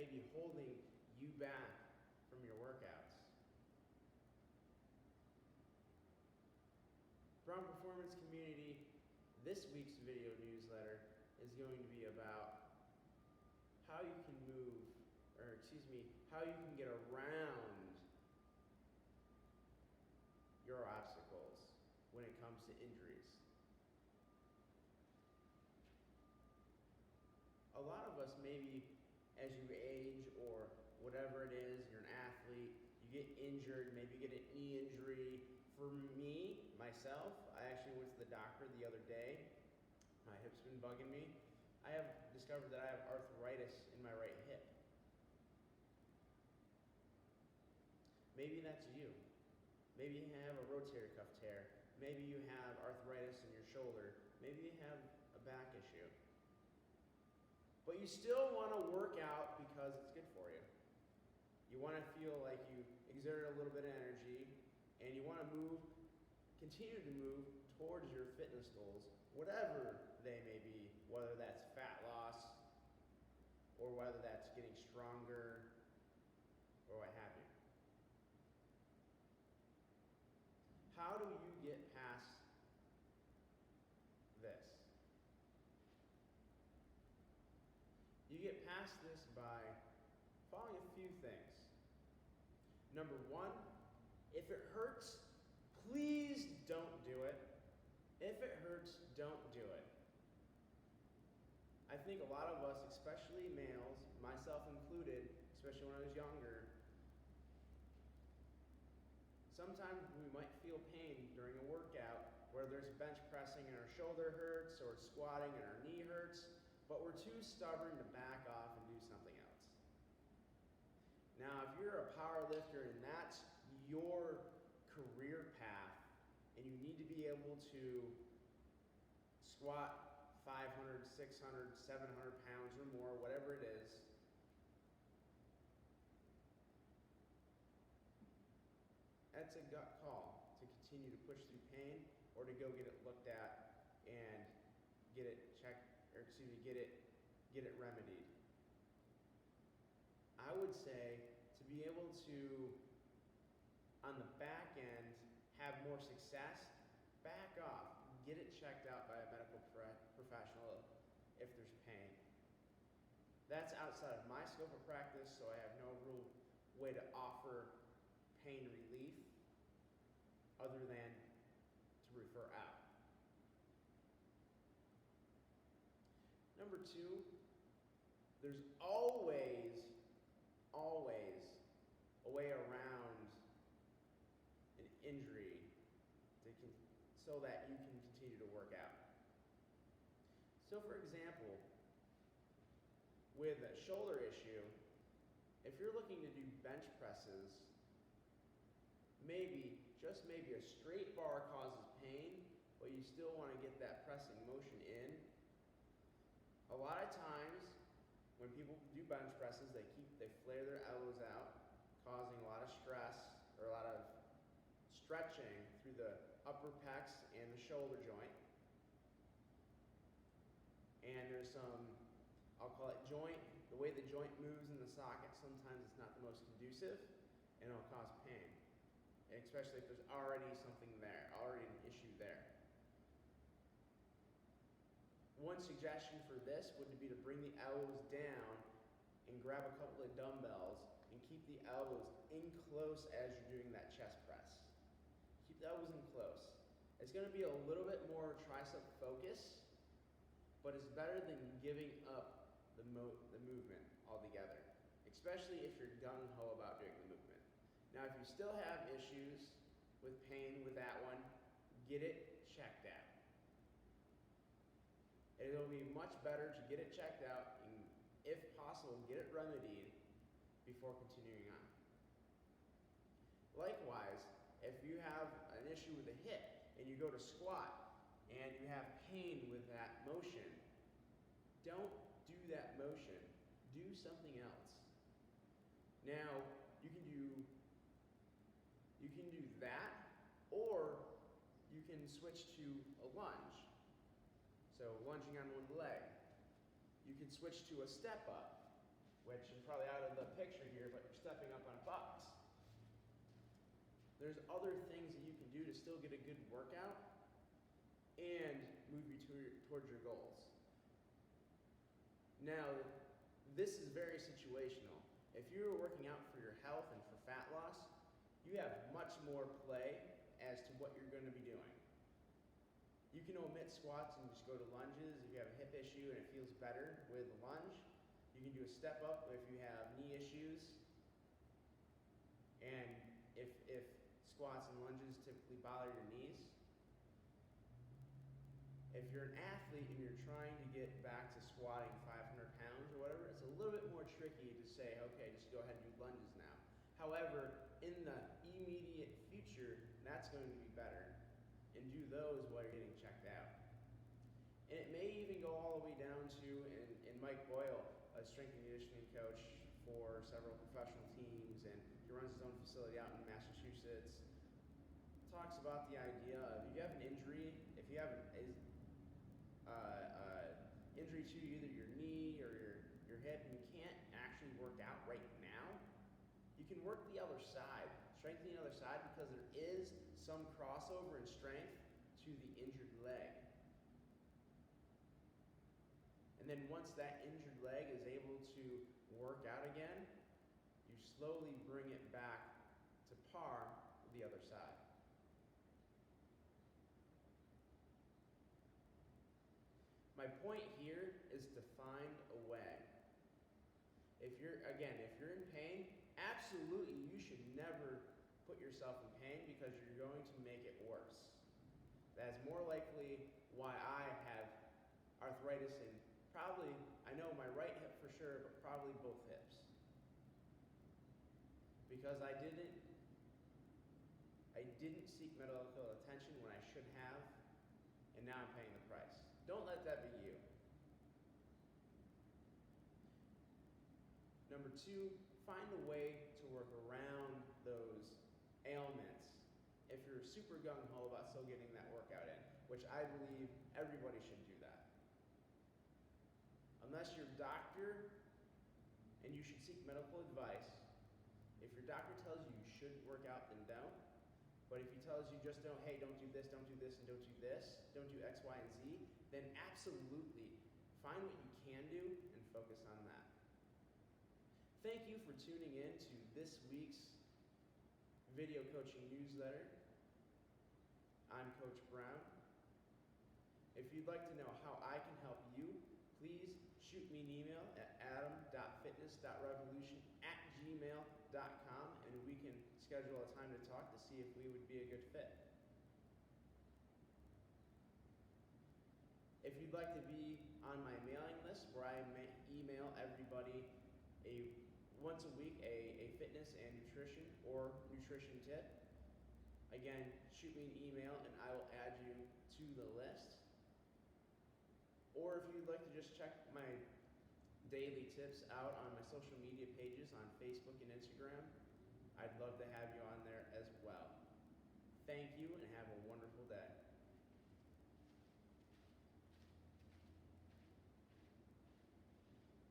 may be holding you back from your workouts. Brown Performance Community, this week's video newsletter is going to be about how you can how you can get around your obstacles when it comes to injuries. A lot of us, maybe as you age or whatever it is, you're an athlete, you get injured, maybe you get a knee injury. For me, myself, I actually went to the doctor the other day. My hip's been bugging me. I have discovered that I have arthritis in my right hip. Maybe that's you. Maybe you have a rotator cuff tear. Maybe you have arthritis in your shoulder. Maybe you have a back issue. But you still want to work out because it's good for you. You want to feel like you exerted a little bit of energy, and you want to continue to move towards your fitness goals, whatever they may be, whether that's fat loss, or whether that's getting stronger, or what have you. How do you get past this? You get past this by following a few things. Number one, if it hurts, please don't do it. If it hurts, don't do it. I think a lot of us, especially males, myself included, especially when I was younger, sometimes we might feel pain during a workout, where there's bench pressing and our shoulder hurts, or squatting and our knee hurts, but we're too stubborn to back off and do something else. Now, if you're a power lifter and that's your career path, and you need to be able to squat 500, 600, 700 pounds or more, whatever it is, that's a gut call to continue to push through pain or to go get it looked at and get it checked, or get it remedied. I would say to be able to, on the back end, have more success, back off, get it checked out by a medical professional if there's pain. That's outside of my scope of practice, so I have no real way to offer pain relief other than to refer out. Number two, there's always a way around an injury so that you can continue to work out. So for example, with a shoulder issue, if you're looking to do bench presses, just maybe a straight bar causes pain, but you still want to get that pressing motion in. A lot of times, when people do bench presses, they flare their elbows out, causing a lot of stress or a lot of stretching through the upper pecs and the shoulder joint. And there's some, I'll call it the way the joint moves in the socket, sometimes it's not the most conducive, and it'll cause pain, especially if there's already something there, already an issue there. One suggestion for this would be to bring the elbows down and grab a couple of dumbbells and keep the elbows in close as you're doing that chest press. Keep the elbows in close. It's going to be a little bit more tricep focus, but it's better than giving up the movement altogether, especially if you're gung-ho about doing the movement. Now, if you still have issues with pain with that one, get it checked out. It'll be much better to get it checked out and, if possible, get it remedied before continuing on. Likewise, if you have an issue with the hip and you go to squat and you have pain with that motion, don't do that motion. Do something else. Now, you can do that, or you can switch to a lunge. So lunging on one leg. You can switch to a step up, which is probably out of stepping up on a box. There's other things that you can do to still get a good workout and move you towards your goals. Now, this is very situational. If you're working out for your health and for fat loss, you have much more play as to what you're going to be doing. You can omit squats and just go to lunges if you have a hip issue and it feels better with a lunge. You can do a step up if you have knee issues. And if squats and lunges typically bother your knees. If you're an athlete and you're trying to get back to squatting 500 pounds or whatever, it's a little bit more tricky to say, okay, just go ahead and do lunges now. However, in the immediate future, that's going to be better. And do those while you're getting checked out. And it may even go all the way down to, and Mike Boyle, a strength and conditioning coach for several professional teams, and he runs his own facility out in Massachusetts, talks about the idea of if you have an injury, if you have an injury to either your knee or your hip, and you can't actually work out right now, you can work the other side, strengthen the other side, because there is some crossover in strength to the injured leg. And then once that injured leg is able to work out again, you slowly bring it back to par with the other side. My point here is to find a way. If you're in pain, absolutely you should never put yourself in pain because you're going to make it worse. That is more likely why I have arthritis in probably, I know my right hip for sure, but probably both hips. Because I didn't seek medical attention when I should have, and now I'm paying the price. Don't let that be you. Number two, find a way to work around those ailments if you're super gung-ho about still getting that workout in, which I believe everybody should do that. Unless your doctor, and you should seek medical advice, if your doctor tells you you shouldn't work out, then don't. But if he tells you just don't, hey, don't do this, and don't do this, don't do X, Y, and Z, then absolutely find what you can do and focus on that. Thank you for tuning in to this week's video coaching newsletter. I'm Coach Brown. If you'd like to know how I can help you, please shoot me an email at adam.fitness.revolution@gmail.com and we can schedule a time to talk to see if we would be a good fit. If you'd like to be on my mailing list where I email everybody once a week a fitness and nutrition or nutrition tip, again, shoot me an email and I will add you to the list. Or if you'd like to just check my daily tips out on my social media pages on Facebook and Instagram, I'd love to have you on there as well. Thank you and have a wonderful